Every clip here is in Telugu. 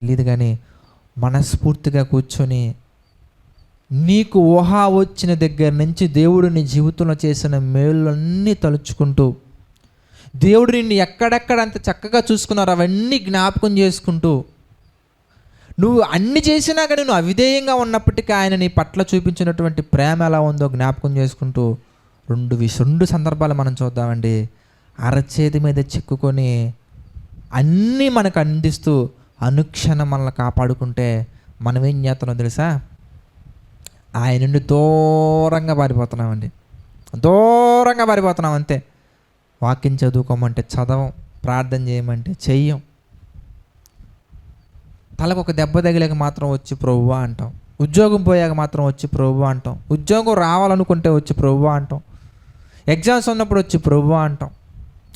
తెలియదు, కానీ మనస్ఫూర్తిగా కూర్చొని నీకు ఊహా వచ్చిన దగ్గర నుంచి దేవుడు నీ జీవితంలో చేసిన మేలులన్నీ తలుచుకుంటూ, దేవుడు నిన్ను ఎక్కడెక్కడ అంత చక్కగా చూసుకున్నారో అవన్నీ జ్ఞాపకం చేసుకుంటూ, నువ్వు అన్ని చేసినా కానీ నువ్వు అవిధేయంగా ఉన్నప్పటికీ ఆయన నీ పట్ల చూపించినటువంటి ప్రేమ ఎలా ఉందో జ్ఞాపకం చేసుకుంటూ రెండు సందర్భాలు మనం చూద్దామండి. అరచేతి మీద చిక్కుకొని అన్నీ మనకు అందిస్తూ అనుక్షణం మనల్ని కాపాడుకుంటే మనం ఏం చేస్తున్నాం తెలుసా? ఆయన నుండి దూరంగా పారిపోతున్నామండి. దూరంగా పారిపోతున్నాం అంతే. వాక్యం చదువుకోమంటే చదవం, ప్రార్థన చేయమంటే చెయ్యం. తలకు ఒక దెబ్బ తగిలేక మాత్రం వచ్చి ప్రభువా అంటాం. ఉద్యోగం పోయాక మాత్రం వచ్చి ప్రభువా అంటాం. ఉద్యోగం రావాలనుకుంటే వచ్చి ప్రభువా అంటాం. ఎగ్జామ్స్ ఉన్నప్పుడు వచ్చి ప్రభువా అంటాం.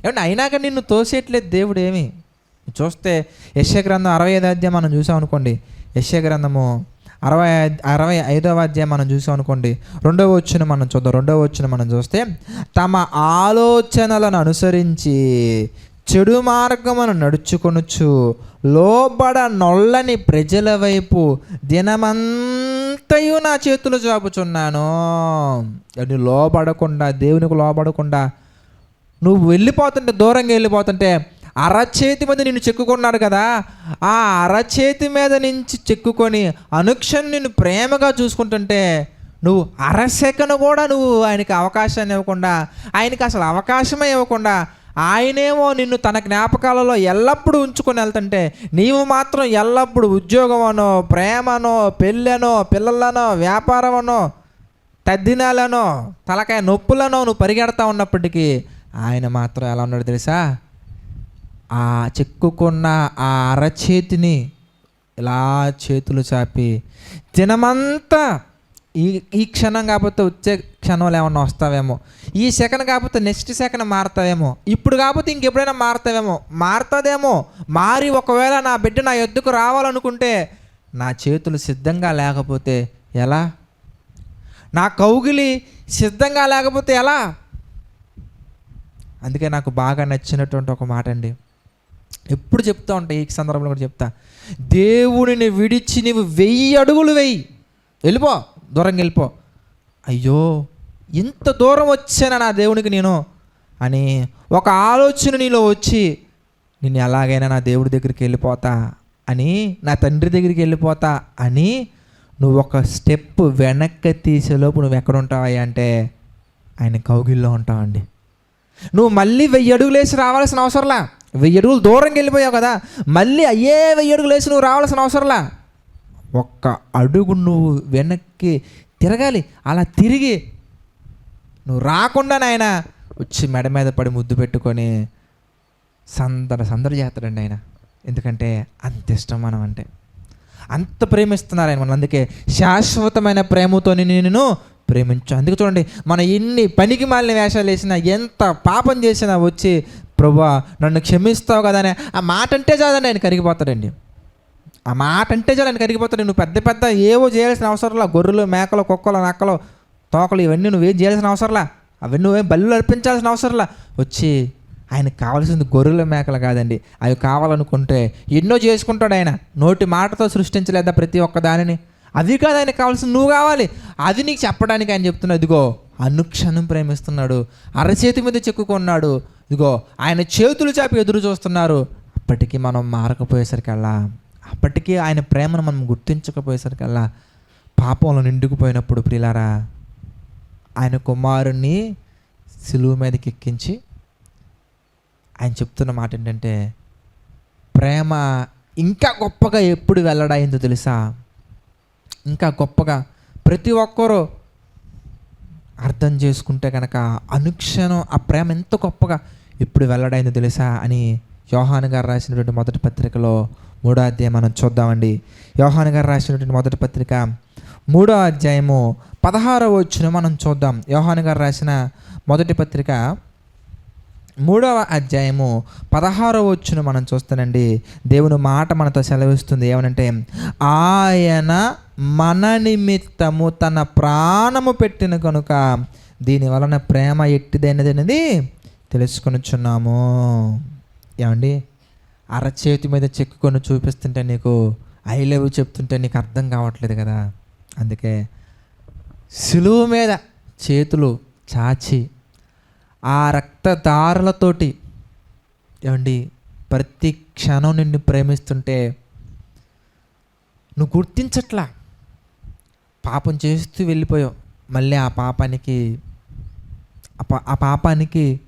ఏమంటే అయినాక నిన్ను తోసేయట్లేదు దేవుడు ఏమి. చూస్తే యెషయా గ్రంథం 65వ అధ్యాయం మనం చూసాం అనుకోండి. యెషయా గ్రంథము 65వ అధ్యాయం మనం చూసాం అనుకోండి. 2వ వచనం మనం చూద్దాం. 2వ వచనం మనం చూస్తే, తమ ఆలోచనలను అనుసరించి చెడు మార్గమును నడుచుకొనుచు లోబడ నొల్లని ప్రజల వైపు దినమంతయు నా చేతులు చాపుచున్నాను. అది లోబడకుండా, దేవునికి లోబడకుండా నువ్వు వెళ్ళిపోతుంటే, దూరంగా వెళ్ళిపోతుంటే, అరచేతి మీద నిన్ను చెక్కుకున్నాడు కదా, ఆ అరచేతి మీద నుంచి చెక్కుకొని అనుక్షణం నిన్ను ప్రేమగా చూసుకుంటుంటే నువ్వు అరసెకను కూడా నువ్వు ఆయనకి అవకాశాన్ని ఇవ్వకుండా, ఆయనకి అసలు అవకాశమే ఇవ్వకుండా, ఆయనేమో నిన్ను తన జ్ఞాపకాలలో ఎల్లప్పుడూ ఉంచుకొని వెళ్తుంటే నీవు మాత్రం ఎల్లప్పుడూ ఉద్యోగమనో, ప్రేమనో, పెళ్ళనో, పిల్లలనో, వ్యాపారమనో, తద్దినాలనో, తలకాయ నొప్పులనో నువ్వు పరిగెడతా ఉన్నప్పటికీ ఆయన మాత్రం ఎలా ఉన్నాడు తెలుసా? ఆ చెక్కుకున్న ఆ అరచేతిని ఇలా చేతులు చాపి దినమంతా ఈ క్షణం కాకపోతే వచ్చే క్షణంలో ఏమన్నా వస్తావేమో, ఈ సెకండ్ కాకపోతే నెక్స్ట్ సెకండ్ మారుతావేమో, ఇప్పుడు కాకపోతే ఇంకెప్పుడైనా మారుతుందేమో, మారి ఒకవేళ నా బిడ్డ నా యొద్దకు రావాలనుకుంటే నా చేతులు సిద్ధంగా లేకపోతే ఎలా? నా కౌగిలి సిద్ధంగా లేకపోతే ఎలా? అందుకే నాకు బాగా నచ్చినటువంటి ఒక మాట అండి, ఎప్పుడు చెప్తా ఉంటా, ఈ సందర్భంలో కూడా చెప్తా. దేవుడిని విడిచి నీవు 1000 అడుగులు వెయ్యి, వెళ్ళిపో, దూరంగా వెళ్ళిపో. అయ్యో ఇంత దూరం వచ్చానా నా దేవునికి నేను అని ఒక ఆలోచన నీలో వచ్చి, నేను ఎలాగైనా నా దేవుడి దగ్గరికి వెళ్ళిపోతా అని, నా తండ్రి దగ్గరికి వెళ్ళిపోతా అని నువ్వు ఒక స్టెప్ వెనక్కి తీసేలోపు నువ్వు ఎక్కడ ఉంటావా అంటే ఆయన కౌగిల్లో ఉంటావండి. నువ్వు మళ్ళీ 1000 అడుగులు వేసి రావాల్సిన అవసరంలా. 1000 అడుగులు దూరంగా వెళ్ళిపోయావు కదా, మళ్ళీ 1000 అడుగులు వేసి నువ్వు రావాల్సిన అవసరంలా. ఒక్క అడుగు నువ్వు వెనక్కి తిరగాలి. అలా తిరిగి నువ్వు రాకుండా ఆయన వచ్చి మెడ మీద పడి ముద్దు పెట్టుకొని సందడి చేస్తాడండి ఆయన. ఎందుకంటే అంత ఇష్టం మనం అంటే, అంత ప్రేమిస్తున్నారు ఆయన మనం. అందుకే శాశ్వతమైన ప్రేమతో నేను ప్రేమించు. అందుకే చూడండి, మనం ఎన్ని పనికి మాలిన వేషాలు వేసినా, ఎంత పాపం చేసినా వచ్చి ప్రభువా నన్ను క్షమిస్తావు కదా అని ఆ మాట అంటే చాలండి ఆయన కరిగిపోతాడండి. ఆ మాట అంటే చాలు ఆయన కరిగిపోతాడు. నువ్వు పెద్ద పెద్ద ఏవో చేయాల్సిన అవసరంలా, గొర్రెలు, మేకలు, కుక్కలు, నక్కలు, తోకలు ఇవన్నీ నువ్వేం చేయాల్సిన అవసరంలా, అవన్నీ నువ్వేం బలులు అర్పించాల్సిన అవసరంలా. వచ్చి ఆయనకు కావాల్సింది గొర్రెల మేకలు కాదండి. అవి కావాలనుకుంటే ఎన్నో చేసుకుంటాడు ఆయన. నోటి మాటతో సృష్టించలేదా ప్రతి ఒక్క దానిని? అది కాదు ఆయనకు కావాల్సింది, నువ్వు కావాలి. అది నీకు చెప్పడానికి ఆయన చెప్తున్నాడు. ఇదిగో అనుక్షణం ప్రేమిస్తున్నాడు, అరచేతి మీద చెక్కుకున్నాడు, ఇదిగో ఆయన చేతులు చాపి ఎదురు చూస్తున్నారు. అప్పటికీ మనం మారకపోయేసరికల్లా, అప్పటికీ ఆయన ప్రేమను మనం గుర్తించకపోయేసరికల్లా పాపంలో నిండుకుపోయినప్పుడు ప్రియులారా, ఆయన కుమారుణ్ణి సిలువ మీదకి ఎక్కించి ఆయన చెప్తున్న మాట ఏంటంటే, ప్రేమ ఇంకా గొప్పగా ఎప్పుడు వెల్లడైందో తెలుసా? ఇంకా గొప్పగా ప్రతి ఒక్కరూ అర్థం చేసుకుంటే కనుక అనుక్షణం ఆ ప్రేమ ఎంత గొప్పగా ఎప్పుడు వెల్లడైందో తెలుసా అని యోహాను గారు రాసినటువంటి మొదటి పత్రికలో 3వ అధ్యాయం మనం చూద్దామండి. యోహాను గారు రాసినటువంటి మొదటి పత్రిక 3వ అధ్యాయము 16వ వచనం మనం చూద్దాం. యోహాను గారు రాసిన మొదటి పత్రిక 3వ అధ్యాయము 16వ వచనం మనం చూస్తానండి. దేవుని మాట మనతో సెలవిస్తుంది ఏమనంటే, ఆయన మన నిమిత్తము తన ప్రాణము పెట్టిన కనుక దీని వలన ప్రేమ ఎట్టిదైనది అనేది తెలుసుకొనుచున్నాము. ఏమండి, అరచేతి మీద చెక్కుకొని చూపిస్తుంటే నీకు ఐ లవ్ చెప్తుంటే నీకు అర్థం కావట్లేదు కదా. అందుకే సిలువ మీద చేతులు చాచి ఆ రక్తధారలతోటి ఏమండి ప్రతి క్షణం నిన్ను ప్రేమిస్తుంటే నువ్వు గుర్తించట్లా. పాపం చేస్తూ వెళ్ళిపోయావు. మళ్ళీ ఆ పాపానికి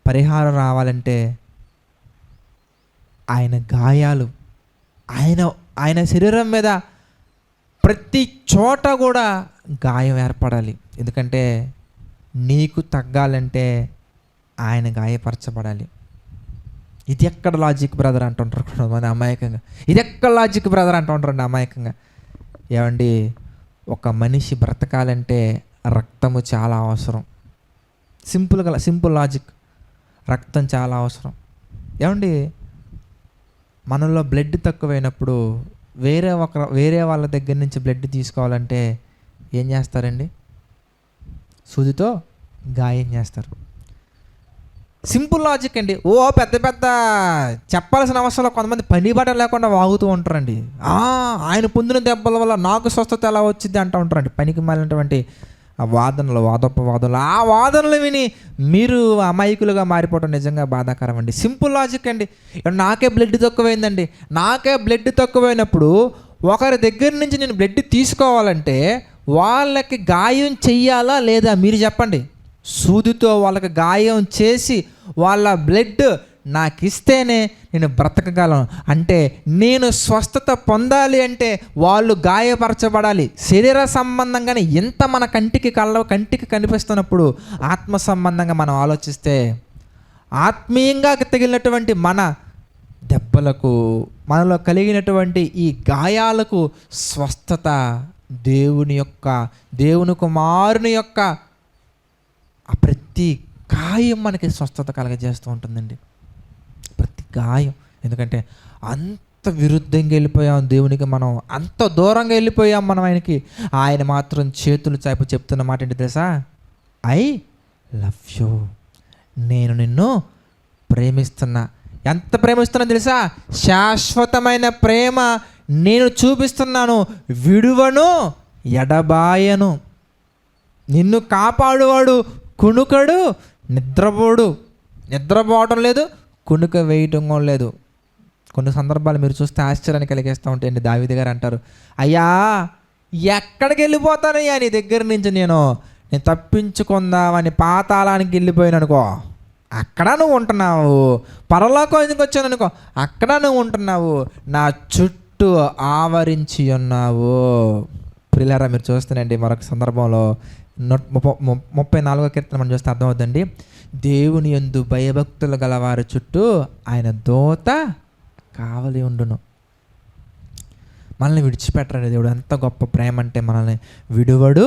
పరిహారం రావాలంటే ఆయన గాయాలు, ఆయన శరీరం మీద ప్రతి చోట కూడా గాయం ఏర్పడాలి. ఎందుకంటే నీకు తగ్గాలంటే ఆయన గాయపరచబడాలి. ఇది ఎక్కడ లాజిక్ బ్రదర్ అంటుంటారు కొంతమంది అమాయకంగా. ఇది ఎక్కడ లాజిక్ బ్రదర్ అంటుంటారండి అమాయకంగా. ఏమండి, ఒక మనిషి బ్రతకాలంటే రక్తము చాలా అవసరం. సింపుల్ లాజిక్, రక్తం చాలా అవసరం. ఏమండి, మనలో బ్లడ్ తక్కువైనప్పుడు వేరే వాళ్ళ దగ్గర నుంచి బ్లడ్ తీసుకోవాలంటే ఏం చేస్తారండి? సూదితో గాయం చేస్తారు. సింపుల్ లాజిక్ అండి. పెద్ద పెద్ద చెప్పాల్సిన అవసరం కొంతమంది పని బట్ట లేకుండా వాగుతూ ఉంటారండి. ఆయన పొందిన దెబ్బల వల్ల నాకు స్వస్థత ఎలా వచ్చింది అంటూ ఉంటారండి. పనికి మాలినటువంటి వాదనలు, ఆ వాదనలు విని మీరు అమాయకులుగా మారిపోవడం నిజంగా బాధాకరం అండి. సింపుల్ లాజిక్ అండి. నాకే బ్లడ్ తక్కువైందండి. నాకే బ్లడ్ తక్కువైనప్పుడు ఒకరి దగ్గర నుంచి నేను బ్లడ్ తీసుకోవాలంటే వాళ్ళకి గాయం చెయ్యాలా లేదా మీరు చెప్పండి. సూదితో వాళ్ళకి గాయం చేసి వాళ్ళ బ్లడ్ నాకు ఇస్తేనే నేను బ్రతకగలను. అంటే నేను స్వస్థత పొందాలి అంటే వాళ్ళు గాయపరచబడాలి. శరీర సంబంధంగానే ఎంత మన కంటికి కనిపిస్తున్నప్పుడు ఆత్మ సంబంధంగా మనం ఆలోచిస్తే ఆత్మీయంగా తగిలినటువంటి మన దెబ్బలకు, మనలో కలిగినటువంటి ఈ గాయాలకు స్వస్థత దేవుని కుమారుని యొక్క ఆ ప్రతి గాయం మనకి స్వస్థత కలగజేస్తూ ఉంటుందండి. ప్రతి గాయం. ఎందుకంటే అంత విరుద్ధంగా వెళ్ళిపోయాం దేవునికి, మనం అంత దూరంగా వెళ్ళిపోయాం మనం ఆయనకి. ఆయన మాత్రం చేతులు చాపి చెప్తున్న మాట ఏంటి తెలుసా? ఐ లవ్ యూ, నేను నిన్ను ప్రేమిస్తున్నా. ఎంత ప్రేమిస్తున్నా తెలుసా? శాశ్వతమైన ప్రేమ నేను చూపిస్తున్నాను, విడువను, ఎడబాయను. నిన్ను కాపాడువాడు కునుకడు, నిద్రపోవటం లేదు, కునుక వేయటం లేదు. కొన్ని సందర్భాలు మీరు చూస్తే ఆశ్చర్యాన్ని కలిగేస్తూ ఉంటాయండి. దావీదు గారు అంటారు, అయ్యా ఎక్కడికి వెళ్ళిపోతానయ్యా నీ దగ్గర నుంచి, నేను తప్పించుకుందామని పాతాళానికి వెళ్ళిపోయాను అనుకో, అక్కడ నువ్వు ఉంటున్నావు. పరలోకానికి వచ్చాను అనుకో, అక్కడ నువ్వు ఉంటున్నావు. నా చుట్టూ ఆవరించి ఉన్నావు. ప్రియులారా, మీరు చూస్తానండి మరొక సందర్భంలో 34వ కీర్తన మనం చూస్తే అర్థమవుతుందండి. దేవుని యందు భయభక్తులు గలవారి చుట్టూ ఆయన దూత కావలి ఉండును. మనల్ని విడిచిపెట్టరండి దేవుడు. ఎంత గొప్ప ప్రేమ అంటే మనల్ని విడువడు,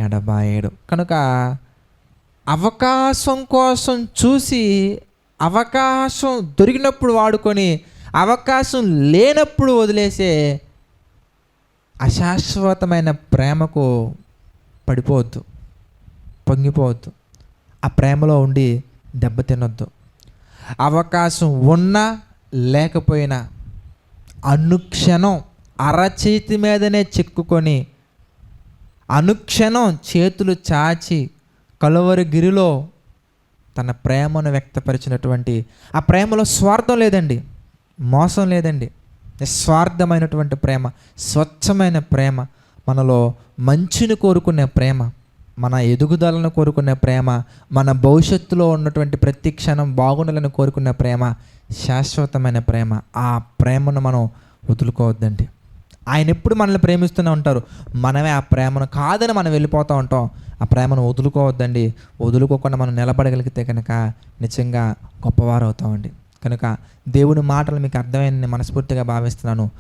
ఎడబాయడు. కనుక అవకాశం కోసం చూసి, అవకాశం దొరికినప్పుడు వాడుకొని, అవకాశం లేనప్పుడు వదిలేసే అశాశ్వతమైన ప్రేమకు పడిపోవద్దు, పొంగిపోవద్దు. ఆ ప్రేమలో ఉండి దెబ్బతినొద్దు. అవకాశం ఉన్నా లేకపోయినా అనుక్షణం అరచేతి మీదనే చెక్కుకొని, అనుక్షణం చేతులు చాచి కలువరి గిరిలో తన ప్రేమను వ్యక్తపరిచినటువంటి ఆ ప్రేమలో స్వార్థం లేదండి, మోసం లేదండి. నిస్వార్థమైనటువంటి ప్రేమ, స్వచ్ఛమైన ప్రేమ, మనలో మంచిని కోరుకునే ప్రేమ, మన ఎదుగుదలను కోరుకునే ప్రేమ, మన భవిష్యత్తులో ఉన్నటువంటి ప్రతి క్షణం బాగుండాలని కోరుకునే ప్రేమ, శాశ్వతమైన ప్రేమ. ఆ ప్రేమను మనం వదులుకోవద్దండి. ఆయన ఎప్పుడు మనల్ని ప్రేమిస్తూనే ఉంటారు. మనమే ఆ ప్రేమను కాదని మనం వెళ్ళిపోతూ ఉంటాం. ఆ ప్రేమను వదులుకోవద్దండి. వదులుకోకుండా మనం నిలబడగలిగితే కనుక నిజంగా గొప్పవారు అవుతామండి. కనుక దేవుని మాటలు మీకు అర్థమైందని మనస్ఫూర్తిగా భావిస్తున్నాను.